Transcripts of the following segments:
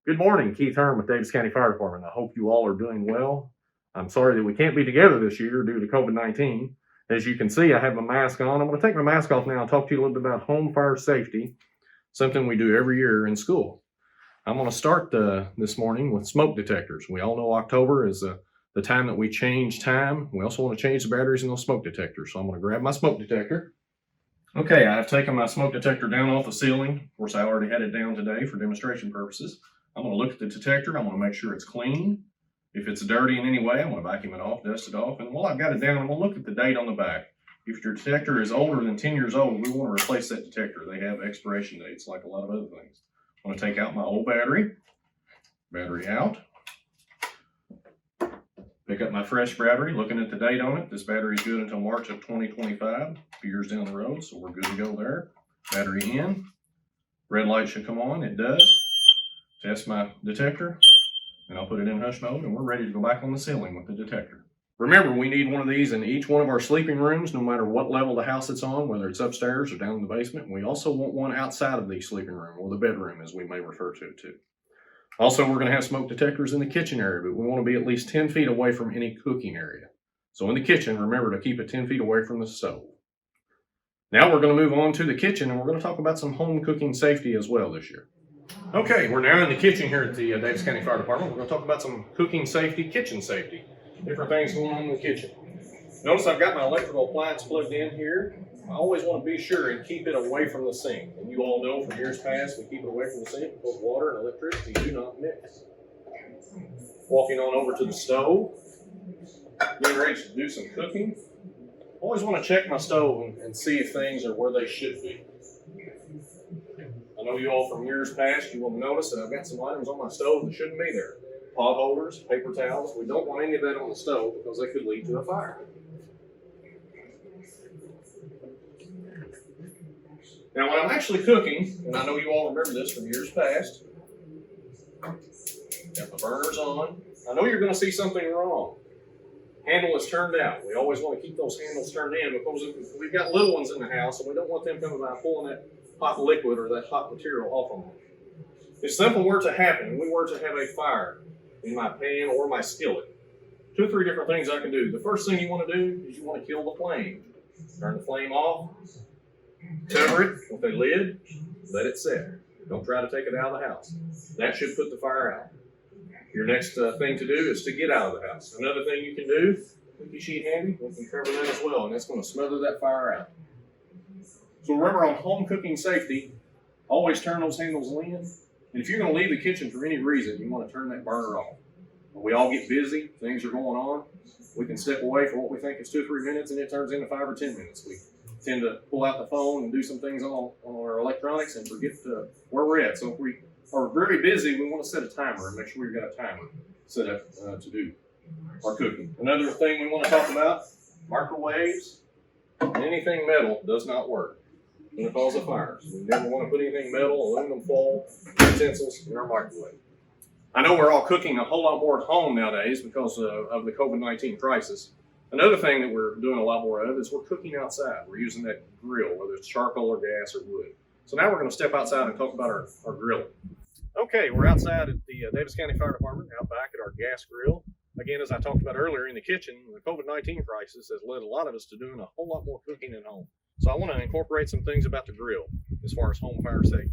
Good morning, Keith Hearn with Daviess County Fire Department. I hope you all are doing well. I'm sorry that we can't be together this year due to COVID-19. As you can see, I have my mask on. I'm going to take my mask off now and talk to you a little bit about home fire safety, something we do every year in school. I'm going to start this morning with smoke detectors. We all know October is the time that we change time. We also want to change the batteries in those smoke detectors. So I'm going to grab my smoke detector. Okay, I have taken my smoke detector down off the ceiling. Of course, I already had it down today for demonstration purposes. I'm going to look at the detector. I want to make sure it's clean. If it's dirty in any way, I'm going to vacuum it off, dust it off. And while I've got it down, I'm going to look at the date on the back. If your detector is older than 10 years old, we want to replace that detector. They have expiration dates like a lot of other things. I'm going to take out my old battery out. Pick up my fresh battery, looking at the date on it. This battery is good until March of 2025, a few years down the road, so we're good to go there. Battery in. Red light should come on. It does. Test my detector, and I'll put it in hush mode, and we're ready to go back on the ceiling with the detector. Remember, we need one of these in each one of our sleeping rooms, no matter what level the house it's on, whether it's upstairs or down in the basement. And we also want one outside of the sleeping room, or the bedroom, as we may refer to it too. Also, we're going to have smoke detectors in the kitchen area, but we want to be at least 10 feet away from any cooking area. So in the kitchen, remember to keep it 10 feet away from the stove. Now we're going to move on to the kitchen, and we're going to talk about some home cooking safety as well this year. Okay, we're now in the kitchen here at the Daviess County Fire Department. We're going to talk about some cooking safety, kitchen safety, different things going on in the kitchen. Notice I've got my electrical appliance plugged in here. I always want to be sure and keep it away from the sink. And you all know from years past, we keep it away from the sink because water and electricity do not mix. Walking on over to the stove, getting ready to do some cooking. Always want to check my stove and see if things are where they should be. I know you all from years past, you will notice that I've got some items on my stove that shouldn't be there. Pot holders, paper towels. We don't want any of that on the stove because they could lead to a fire. Now, when I'm actually cooking, and I know you all remember this from years past, got the burners on. I know you're going to see something wrong. Handle is turned out. We always want to keep those handles turned in because we've got little ones in the house and we don't want them coming by pulling that hot liquid or that hot material off on them. If something were to happen and we were to have a fire in my pan or my skillet, 2 or 3 different things I can do. The first thing you want to do is you want to kill the flame. Turn the flame off, cover it with a lid, let it set. Don't try to take it out of the house. That should put the fire out. Your next thing to do is to get out of the house. Another thing you can do, cookie sheet handy, we can cover that as well, and that's going to smother that fire out. So remember, on home cooking safety, always turn those handles in. And if you're going to leave the kitchen for any reason, you want to turn that burner off. When we all get busy, things are going on, we can step away for what we think is 2 or 3 minutes, and it turns into 5 or 10 minutes. We tend to pull out the phone and do some things on our electronics and forget where we're at. So if we are very busy, we want to set a timer and make sure we've got a timer set up to do our cooking. Another thing we want to talk about, microwaves. Anything metal does not work. It's going to cause a fire. So we never want to put anything metal, aluminum foil, utensils in our microwave. I know we're all cooking a whole lot more at home nowadays because of the COVID-19 crisis. Another thing that we're doing a lot more of is we're cooking outside. We're using that grill, whether it's charcoal or gas or wood. So now we're going to step outside and talk about our grilling. Okay, we're outside at the Daviess County Fire Department, out back at our gas grill. Again, as I talked about earlier in the kitchen, the COVID-19 crisis has led a lot of us to doing a whole lot more cooking at home. So I want to incorporate some things about the grill as far as home fire safety.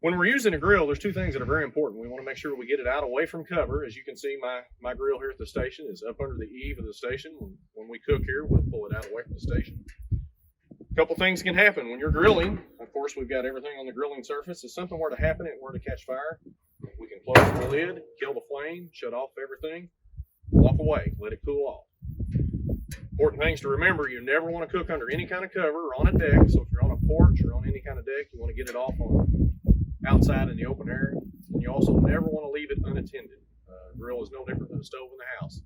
When we're using a grill, there's 2 things that are very important. We want to make sure we get it out away from cover. As you can see, my grill here at the station is up under the eave of the station. When we cook here, we'll pull it out away from the station. A couple things can happen when you're grilling. Of course, we've got everything on the grilling surface. If something were to happen and it were to catch fire, we can close the lid, kill the flame, shut off everything, walk away, let it cool off. Important things to remember, you never want to cook under any kind of cover or on a deck. So if you're on a porch or on any kind of deck, you want to get it off on outside in the open air. And you also never want to leave it unattended. Grill is no different than a stove in the house.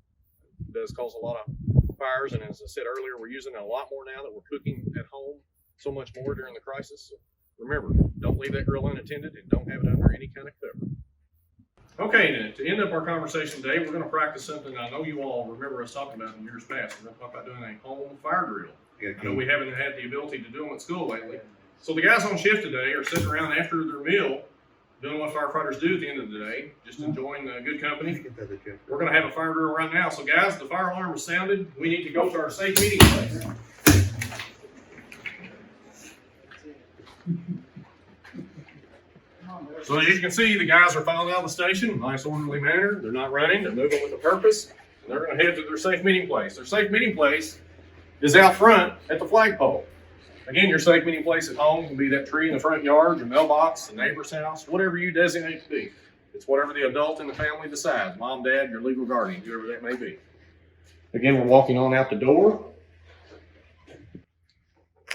It does cause a lot of fires, and as I said earlier, we're using it a lot more now that we're cooking at home so much more during the crisis. So remember, don't leave that grill unattended and don't have it under any kind of cover. Okay, to end up our conversation today, we're going to practice something I know you all remember us talking about in years past. We're going to talk about doing a home fire drill. I know we haven't had the ability to do them at school lately. So the guys on shift today are sitting around after their meal doing what firefighters do at the end of the day, just enjoying good company. We're going to have a fire drill right now. So guys, the fire alarm is sounded. We need to go to our safe meeting place. So as you can see, the guys are filing out of the station in a nice orderly manner. They're not running, they're moving with a purpose. And they're going to head to their safe meeting place. Their safe meeting place is out front at the flagpole. Again, your safe meeting place at home can be that tree in the front yard, your mailbox, the neighbor's house, whatever you designate to be. It's whatever the adult in the family decides, mom, dad, your legal guardian, whoever that may be. Again, we're walking on out the door.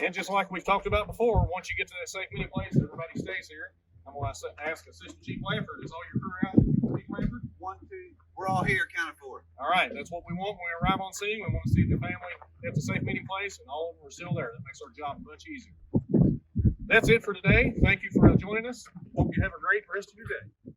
And just like we've talked about before, once you get to that safe meeting place, everybody stays here. I'm going to ask Assistant Chief Lanford, is all your crew out? Chief Lanford? 1, 2, we're all here, accounted for. All right, that's what we want when we arrive on scene. We want to see the family at the safe meeting place, and all of them are still there. That makes our job much easier. That's it for today. Thank you for joining us. Hope you have a great rest of your day.